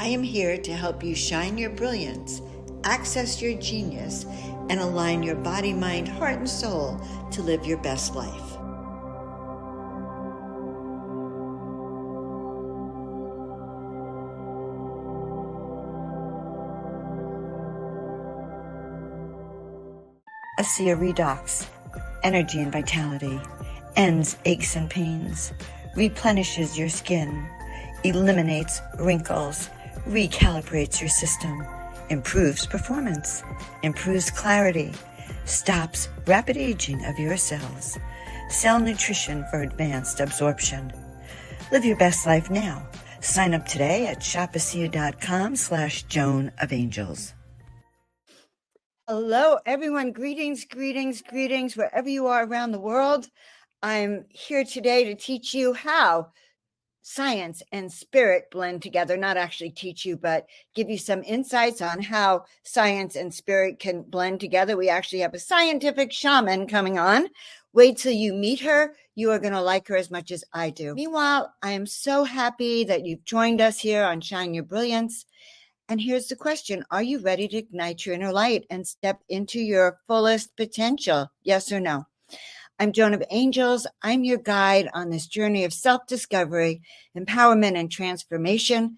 I am here to help you shine your brilliance, access your genius, and align your body, mind, heart, and soul to live your best life. Acia Redox, energy and vitality, ends aches and pains, replenishes your skin, eliminates wrinkles, recalibrates your system, improves performance, improves clarity, stops rapid aging of your cells, cell nutrition for advanced absorption. Live your best life now. Sign up today at shopacia.com/Joan of Angels. Hello, everyone. Greetings, greetings, greetings, wherever you are around the world. I'm here today to teach you how science and spirit blend together. Not actually teach you, but give you some insights on how science and spirit can blend together. We actually have a scientific shaman coming on. Wait till you meet her. You are going to like her as much as I do. Meanwhile, I am so happy that you've joined us here on Shine Your Brilliance. And here's the question. Are you ready to ignite your inner light and step into your fullest potential? Yes or no? I'm Joan of Angels. I'm your guide on this journey of self-discovery, empowerment, and transformation.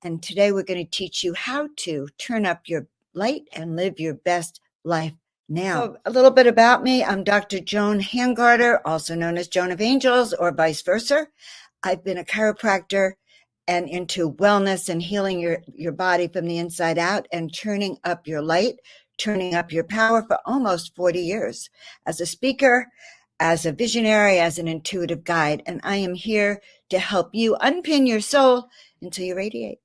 And today we're going to teach you how to turn up your light and live your best life now. So a little bit about me. I'm Dr. Joan Hangarter, also known as Joan of Angels, or vice versa. I've been a chiropractor and into wellness and healing your body from the inside out and turning up your light, turning up your power for almost 40 years as a speaker, as a visionary, as an intuitive guide. And I am here to help you unpin your soul until you radiate.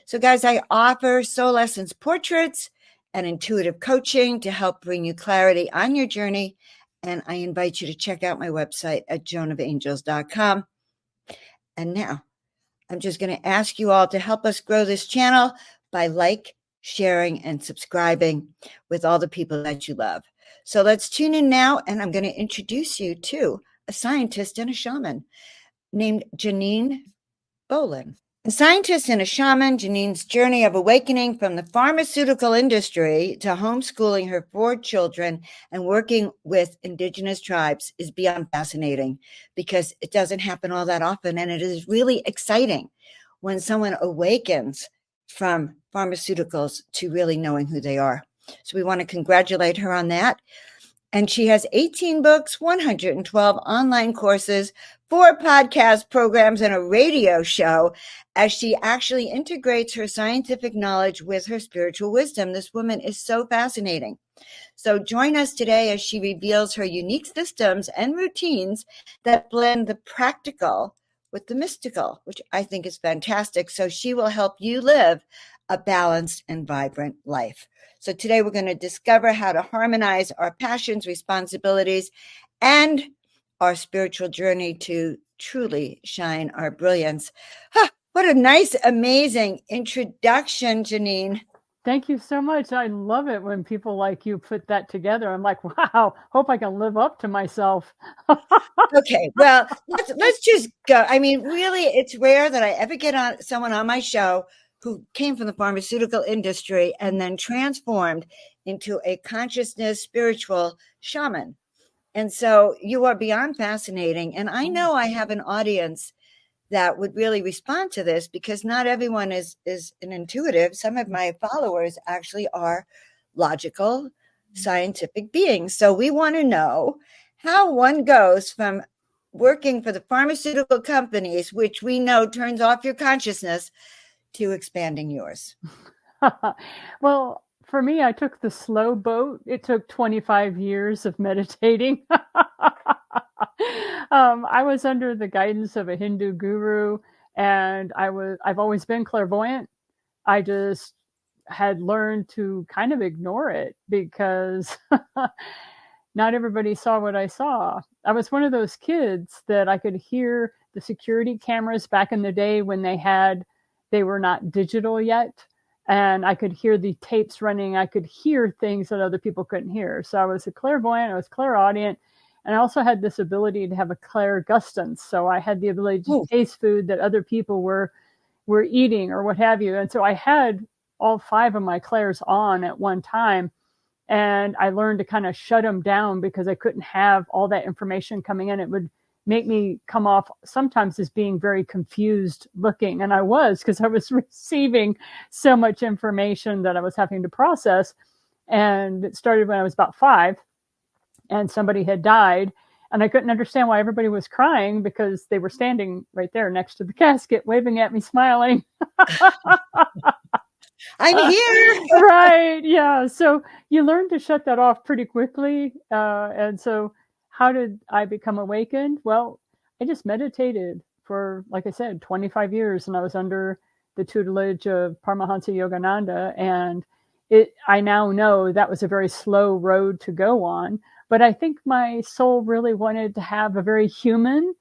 So guys, I offer soul essence portraits and intuitive coaching to help bring you clarity on your journey. And I invite you to check out my website at joanofangels.com. And now, I'm just going to ask you all to help us grow this channel by sharing, and subscribing with all the people that you love. So let's tune in now, and I'm going to introduce you to a scientist and a shaman named Janine Bolon. A scientist and a shaman, Janine's journey of awakening from the pharmaceutical industry to homeschooling her 4 children and working with indigenous tribes is beyond fascinating because it doesn't happen all that often. And it is really exciting when someone awakens from pharmaceuticals to really knowing who they are. So we want to congratulate her on that. And she has 18 books, 112 online courses, 4 podcast programs, and a radio show as she actually integrates her scientific knowledge with her spiritual wisdom. This woman is so fascinating. So join us today as she reveals her unique systems and routines that blend the practical with the mystical, which I think is fantastic. So she will help you live a balanced and vibrant life. So today we're going to discover how to harmonize our passions, responsibilities, and our spiritual journey to truly shine our brilliance. What a nice, amazing introduction, Janine. Thank you so much. I love it when people like you put that together. I'm like, wow, hope I can live up to myself. Okay, well, let's just go. I mean, really, it's rare that I ever get someone on my show who came from the pharmaceutical industry and then transformed into a consciousness spiritual shaman. And so you are beyond fascinating. And I know I have an audience that would really respond to this because not everyone is an intuitive. Some of my followers actually are logical, scientific beings. So we want to know how one goes from working for the pharmaceutical companies, which we know turns off your consciousness, to expanding yours. Well, for me, I took the slow boat. It took 25 years of meditating. I was under the guidance of a Hindu guru, and I've always been clairvoyant. I just had learned to kind of ignore it because not everybody saw what I saw. I was one of those kids that I could hear the security cameras back in the day when they were not digital yet. And I could hear the tapes running. I could hear things that other people couldn't hear. So I was a clairvoyant, I was clairaudient, and I also had this ability to have a clairgustance. So I had the ability to taste food that other people were were eating or what have you. And so I had all 5 of my clairs on at one time, and I learned to kind of shut them down because I couldn't have all that information coming in. It would make me come off sometimes as being very confused looking. And I was, because I was receiving so much information that I was having to process. And it started when I was about 5, and somebody had died. And I couldn't understand why everybody was crying, because they were standing right there next to the casket, waving at me, smiling. I'm here. Right. Yeah. So you learn to shut that off pretty quickly. And so, how did I become awakened? Well, I just meditated for, like I said, 25 years, and I was under the tutelage of Paramahansa Yogananda. And I now know that was a very slow road to go on. But I think my soul really wanted to have a very human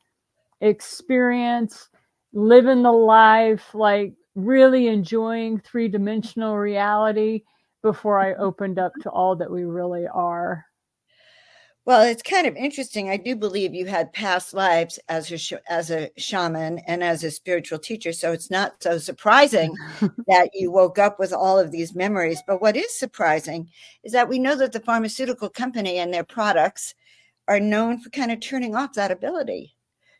experience, living the life, like really enjoying 3-dimensional reality before I opened up to all that we really are. Well, it's kind of interesting. I do believe you had past lives as a shaman and as a spiritual teacher, so it's not so surprising that you woke up with all of these memories. But what is surprising is that we know that the pharmaceutical company and their products are known for kind of turning off that ability.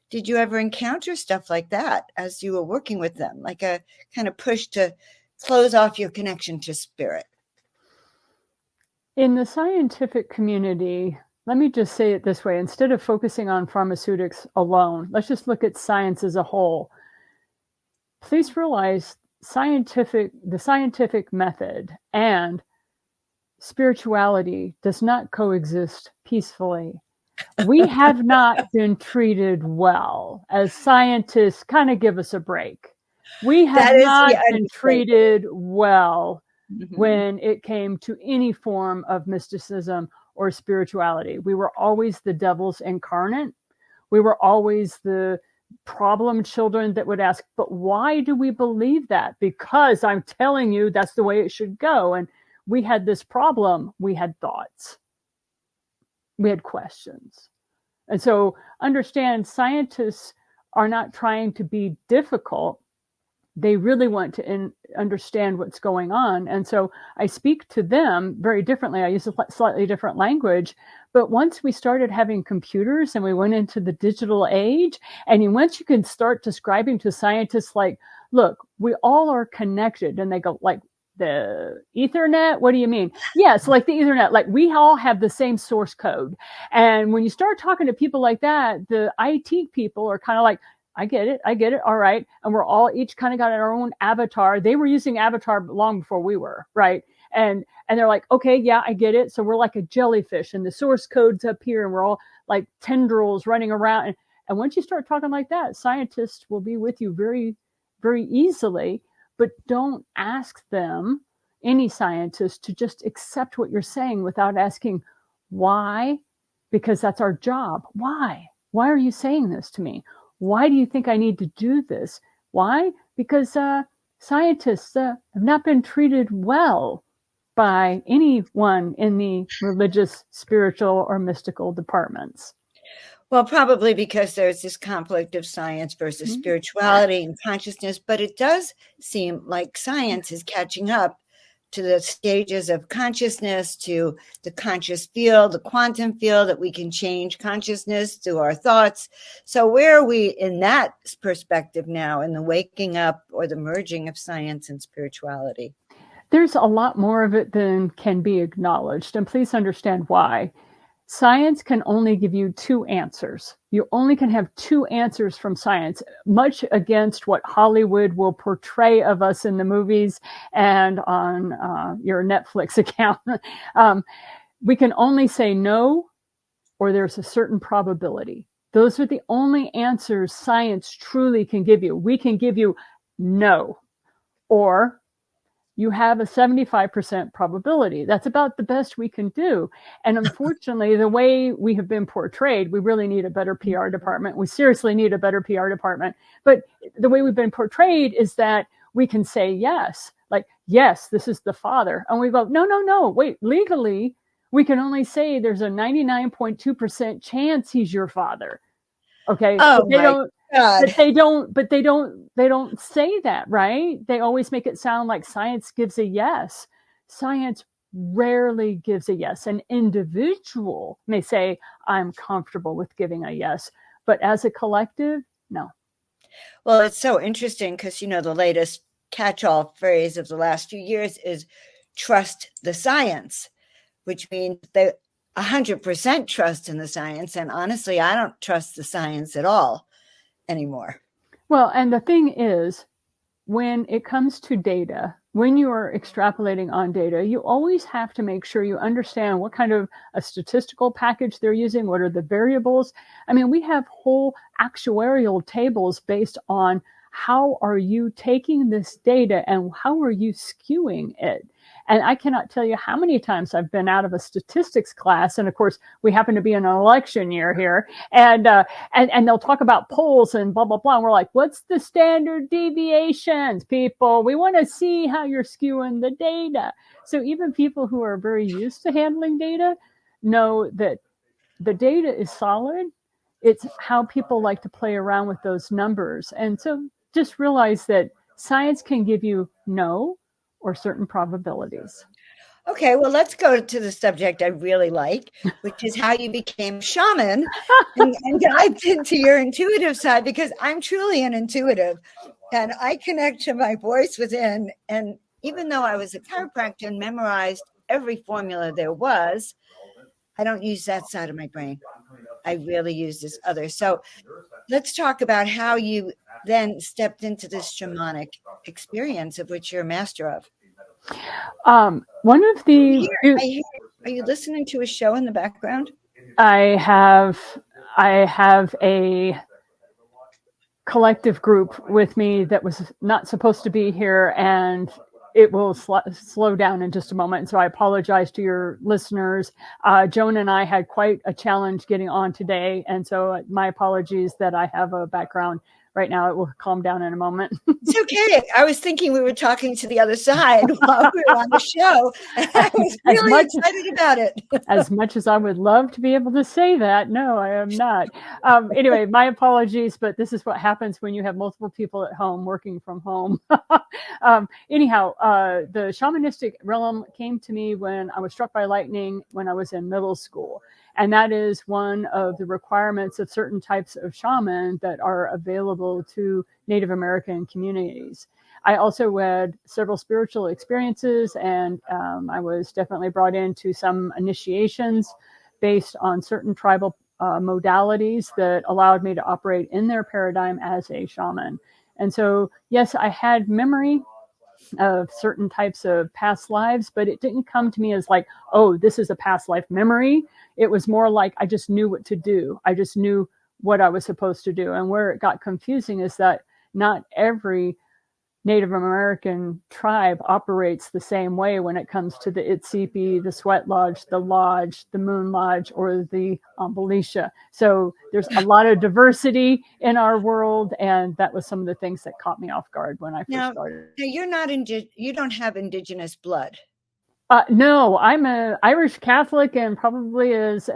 Did you ever encounter stuff like that as you were working with them, like a kind of push to close off your connection to spirit? In the scientific community, let me just say it this way: instead of focusing on pharmaceutics alone, let's just look at science as a whole. Please realize the scientific method and spirituality does not coexist peacefully. We have not been treated well. As scientists, kind of give us a break. We have That is the not been understatement. treated well Mhm. when it came to any form of mysticism or spirituality. We were always the devil's incarnate. We were always the problem children that would ask, but why do we believe that? Because I'm telling you that's the way it should go. And we had this problem. We had thoughts, we had questions. And so understand, scientists are not trying to be difficult. They really want to understand what's going on. And so I speak to them very differently. I use a slightly different language. But once we started having computers and we went into the digital age, and once you can start describing to scientists, like, look, we all are connected. And they go, like, the Ethernet? What do you mean? Yes, like the Ethernet. Like, we all have the same source code. And when you start talking to people like that, the IT people are kind of like, I get it. I get it. All right. And we're all each kind of got our own avatar. They were using avatar long before we were, right? And they're like, okay, yeah, I get it. So we're like a jellyfish, and the source code's up here, and we're all like tendrils running around. And once you start talking like that, scientists will be with you very, very easily. But don't ask them, any scientist, to just accept what you're saying without asking why, because that's our job. Why? Why are you saying this to me? Why do you think I need to do this? Why? Because scientists have not been treated well by anyone in the religious, spiritual, or mystical departments. Well, probably because there's this conflict of science versus Mhm. spirituality and consciousness, but it does seem like science is catching up to the stages of consciousness, to the conscious field, the quantum field, that we can change consciousness through our thoughts. So where are we in that perspective now, in the waking up or the merging of science and spirituality? There's a lot more of it than can be acknowledged, and please understand why. Science can only give you 2 answers. You only can have 2 answers from science, much against what Hollywood will portray of us in the movies and on your Netflix account. um, we can only say no, or there's a certain probability. Those are the only answers science truly can give you. We can give you no, or you have a 75% probability. That's about the best we can do. And unfortunately, the way we have been portrayed, we really need a better PR department. We seriously need a better PR department. But the way we've been portrayed is that we can say yes, like, yes, this is the father. And we go, no, no, no, wait, legally, we can only say there's a 99.2% chance he's your father. Okay. But Oh they my don't, God. But they don't say that, right? They always make it sound like science gives a yes. Science rarely gives a yes. An individual may say, I'm comfortable with giving a yes, but as a collective, no. Well, it's so interesting because, the latest catch all phrase of the last few years is trust the science, which means they 100% trust in the science. And honestly, I don't trust the science at all anymore. Well, and the thing is, when it comes to data, when you are extrapolating on data, you always have to make sure you understand what kind of a statistical package they're using, what are the variables. I mean, we have whole actuarial tables based on how are you taking this data and how are you skewing it. And I cannot tell you how many times I've been out of a statistics class, and of course we happen to be in an election year here, and they'll talk about polls and blah blah blah. And we're like, what's the standard deviations, people? We want to see how you're skewing the data. So even people who are very used to handling data know that the data is solid. It's how people like to play around with those numbers. And so just realize that science can give you no or certain probabilities. Okay, well, let's go to the subject I really like, which is how you became a shaman and dive into your intuitive side because I'm truly an intuitive and I connect to my voice within. And even though I was a chiropractor and memorized every formula there was, I don't use that side of my brain. I really use this other. So let's talk about how you then stepped into this shamanic experience of which you're a master of. One of the I hear, are you listening to a show in the background? I have I have a collective group with me that was not supposed to be here, and it will slow down in just a moment. So I apologize to your listeners. Joan and I had quite a challenge getting on today, and so my apologies that I have a background right now. It will calm down in a moment. It's okay. I was thinking we were talking to the other side while we were on the show, and I was as really much excited about it. as much as I would love to be able to say that, no, I am not. Anyway, my apologies, but this is what happens when you have multiple people at home working from home. Anyhow, the shamanistic realm came to me when I was struck by lightning when I was in middle school. And that is one of the requirements of certain types of shaman that are available to Native American communities. I also had several spiritual experiences, and I was definitely brought into some initiations based on certain tribal modalities that allowed me to operate in their paradigm as a shaman. And so, yes, I had memory of certain types of past lives, but it didn't come to me as like, oh, this is a past life memory. It was more like I just knew what to do. I just knew what I was supposed to do. And where it got confusing is that not every Native American tribe operates the same way when it comes to the Itsipi, the Sweat Lodge, the Moon Lodge, or the Ambalisha. So there's a lot of diversity in our world, and that was some of the things that caught me off guard when I first Now, started. you're not you don't have indigenous blood. No, I'm an Irish Catholic and probably as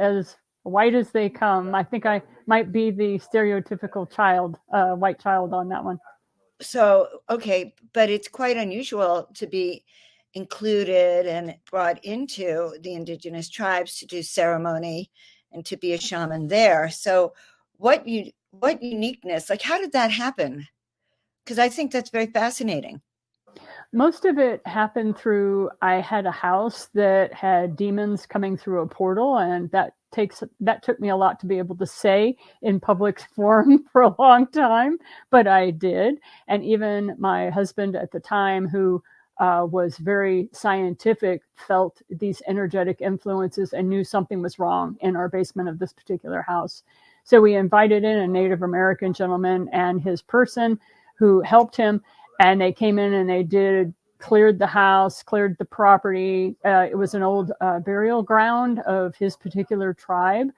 white as they come. I think I might be the stereotypical child, white child on that one. So, okay, but it's quite unusual to be included and brought into the indigenous tribes to do ceremony and to be a shaman there. So, what uniqueness? Like, how did that happen? Because I think that's very fascinating. Most of it happened through I had a house that had demons coming through a portal, and that took me a lot to be able to say in public forum for a long time, but I did. And even my husband at the time, who was very scientific, felt these energetic influences and knew something was wrong in our basement of this particular house. So we invited in a Native American gentleman and his person who helped him, and they came in and they did cleared the house, cleared the property. It was an old burial ground of his particular tribe.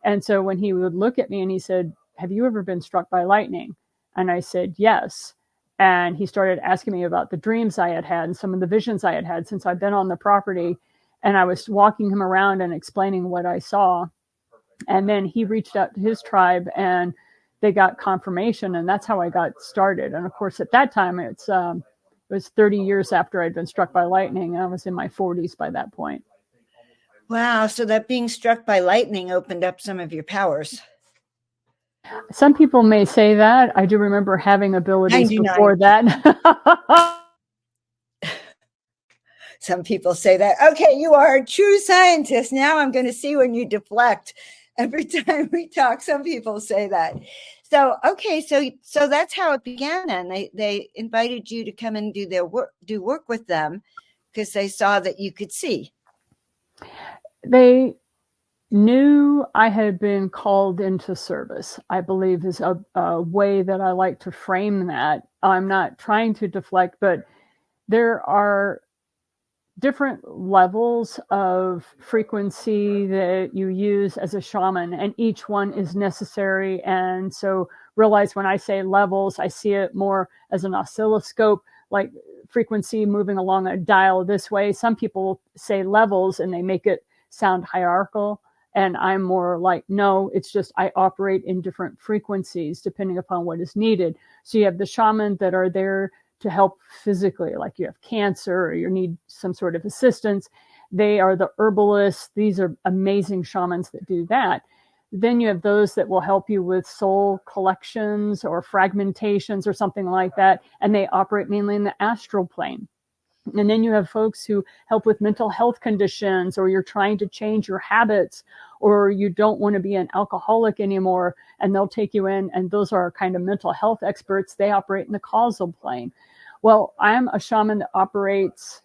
And so when he would look at me and he said, have you ever been struck by lightning? And I said, yes. And he started asking me about the dreams I had had and some of the visions I had had since I'd been on the property. And I was walking him around and explaining what I saw. And then he reached out to his tribe and they got confirmation, and that's how I got started. And of course, at that time, it was 30 years after I'd been struck by lightning. I was in my 40s by that point. Wow. So that being struck by lightning opened up some of your powers. Some people may say that. I do remember having abilities 99. before that. Some people say that. Okay, you are a true scientist. Now I'm going to see when you deflect. Every time we talk, some people say that. So okay, so that's how it began. And they invited you to come and do work with them because they saw that you could see. They knew I had been called into service, I believe is a way that I like to frame that. I'm not trying to deflect, but there are different levels of frequency that you use as a shaman, and each one is necessary. And so realize when I say levels, I see it more as an oscilloscope, like frequency moving along a dial this way. Some people say levels and they make it sound hierarchical. And I'm more like, no, it's just I operate in different frequencies depending upon what is needed. So you have the shaman that are there to help physically, like you have cancer or you need some sort of assistance. They are the herbalists. These are amazing shamans that do that. Then you have those that will help you with soul collections or fragmentations or something like that. And they operate mainly in the astral plane. And then you have folks who help with mental health conditions, or you're trying to change your habits, or you don't want to be an alcoholic anymore, and they'll take you in. And those are kind of mental health experts. They operate in the causal plane. Well, I'm a shaman that operates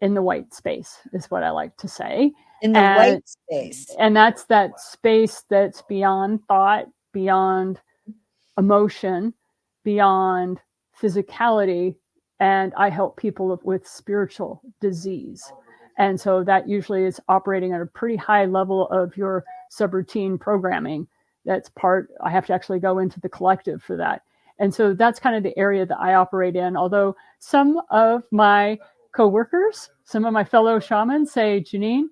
in the white space, is what I like to say. In the And white space. and that's that space that's beyond thought, beyond emotion, beyond physicality, and I help people with spiritual disease. And so that usually is operating at a pretty high level of your subroutine programming. That's part, I have to actually go into the collective for that. And so that's kind of the area that I operate in. Although some of my coworkers, some of my fellow shamans say, Janine,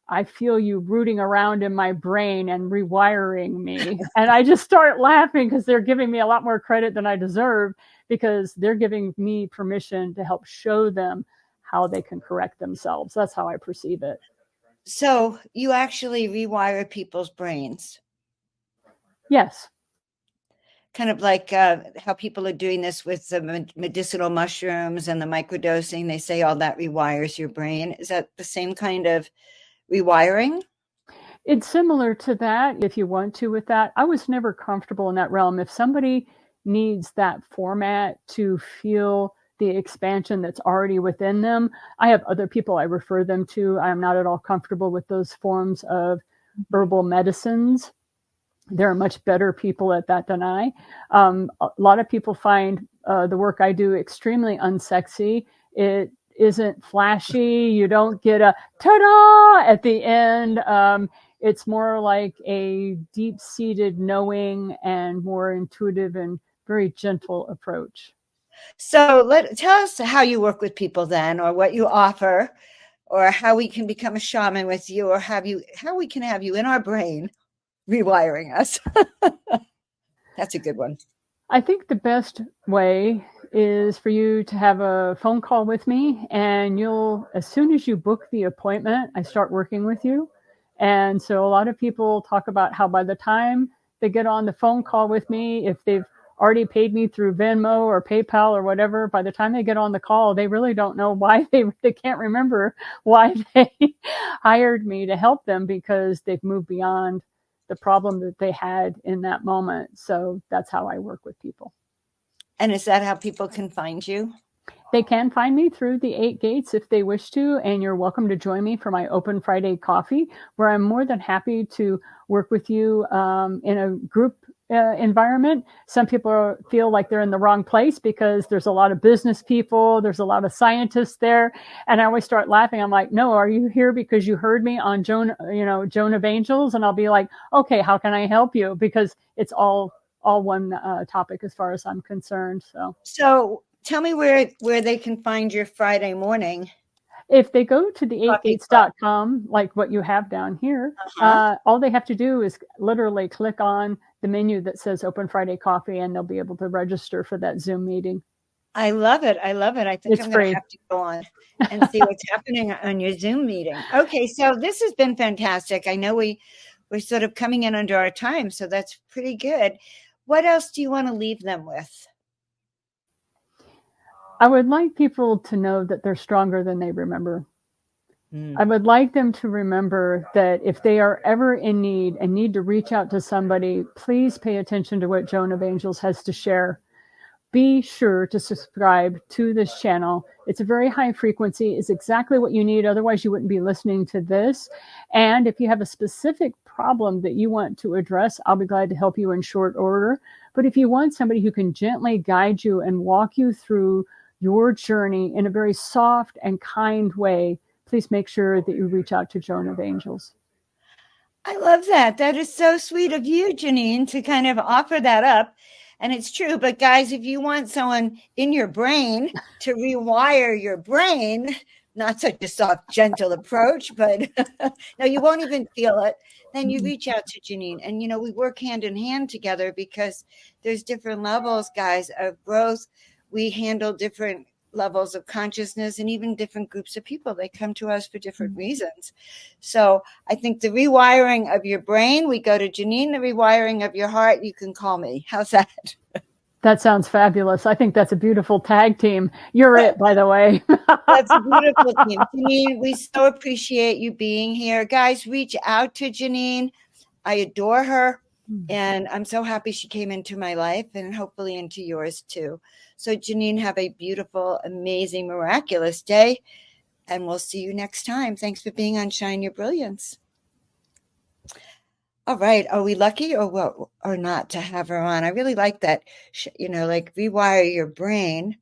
I feel you rooting around in my brain and rewiring me. And I just start laughing because they're giving me a lot more credit than I deserve, because they're giving me permission to help show them how they can correct themselves. That's how I perceive it. So you actually rewire people's brains. Yes. Kind of like how people are doing this with the medicinal mushrooms and the microdosing. They say all that rewires your brain. Is that the same kind of rewiring? It's similar to that if you want to with that. I was never comfortable in that realm. If somebody needs that format to feel the expansion that's already within them, I have other people I refer them to. I'm not at all comfortable with those forms of herbal medicines. There are much better people at that than I. A lot of people find the work I do extremely unsexy. It isn't flashy. You don't get a ta-da at the end. It's more like a deep-seated knowing and more intuitive and very gentle approach. So tell us how you work with people then, or what you offer, or how we can become a shaman with you, or how we can have you in our brain rewiring us. That's a good one. I think the best way is for you to have a phone call with me, and as soon as you book the appointment, I start working with you. And so a lot of people talk about how by the time they get on the phone call with me, if they've already paid me through Venmo or PayPal or whatever, by the time they get on the call, they really don't know why they can't remember why they hired me to help them, because they've moved beyond the problem that they had in that moment. So that's how I work with people. And is that how people can find you? They can find me through the 8 gates if they wish to, and you're welcome to join me for my Open Friday coffee, where I'm more than happy to work with you in a group environment. Some people feel like they're in the wrong place because there's a lot of business people, there's a lot of scientists there, and I always start laughing. I'm like, no, are you here because you heard me on Joan of Angels? And I'll be like, okay, how can I help you? Because it's all one topic as far as I'm concerned. So tell me where they can find your Friday morning. If they go to the Coffee club. 8gates.com, like what you have down here, Uh-huh. all they have to do is literally click on the menu that says Open Friday Coffee, and they'll be able to register for that Zoom meeting. I love it. I love it. I think It's I'm going to free. have to go on and see what's happening on your Zoom meeting. Okay, so this has been fantastic. I know we're sort of coming in under our time, so that's pretty good. What else do you want to leave them with? I would like people to know that they're stronger than they remember. Mm. I would like them to remember that if they are ever in need and need to reach out to somebody, please pay attention to what Joan of Angels has to share. Be sure to subscribe to this channel. It's a very high frequency. It's exactly what you need. Otherwise, you wouldn't be listening to this. And if you have a specific problem that you want to address, I'll be glad to help you in short order. But if you want somebody who can gently guide you and walk you through your journey in a very soft and kind way, please make sure that you reach out to Joan of Angels. I love that. That is so sweet of you, Janine, to kind of offer that up. And it's true. But guys, if you want someone in your brain to rewire your brain, not such a soft, gentle approach, but no, you won't even feel it. Then you reach out to Janine. And, you know, we work hand in hand together because there's different levels, guys, of growth. We handle different levels of consciousness and even different groups of people. They come to us for different reasons. So I think the rewiring of your brain, we go to Janine. The rewiring of your heart, you can call me. How's that? That sounds fabulous. I think that's a beautiful tag team. You're it, by the way. That's a beautiful team. Janine, we so appreciate you being here. Guys, reach out to Janine. I adore her. And I'm so happy she came into my life and hopefully into yours too. So Janine, have a beautiful, amazing, miraculous day. And we'll see you next time. Thanks for being on Shine Your Brilliance. All right. Are we lucky or what or not to have her on? I really like that, you know, like rewire your brain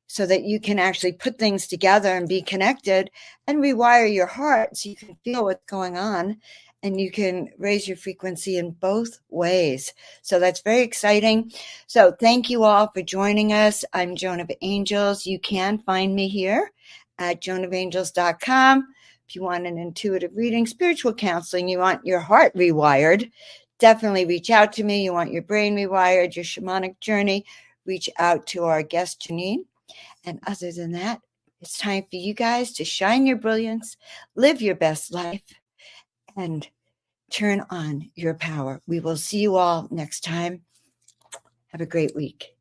so that you can actually put things together and be connected, and rewire your heart so you can feel what's going on and you can raise your frequency in both ways. So that's very exciting. So thank you all for joining us. I'm Joan of Angels. You can find me here at joanofangels.com. If you want an intuitive reading, spiritual counseling, you want your heart rewired, definitely reach out to me. You want your brain rewired, your shamanic journey, reach out to our guest, Janine. And other than that, it's time for you guys to shine your brilliance, live your best life, and turn on your power. We will see you all next time. Have a great week.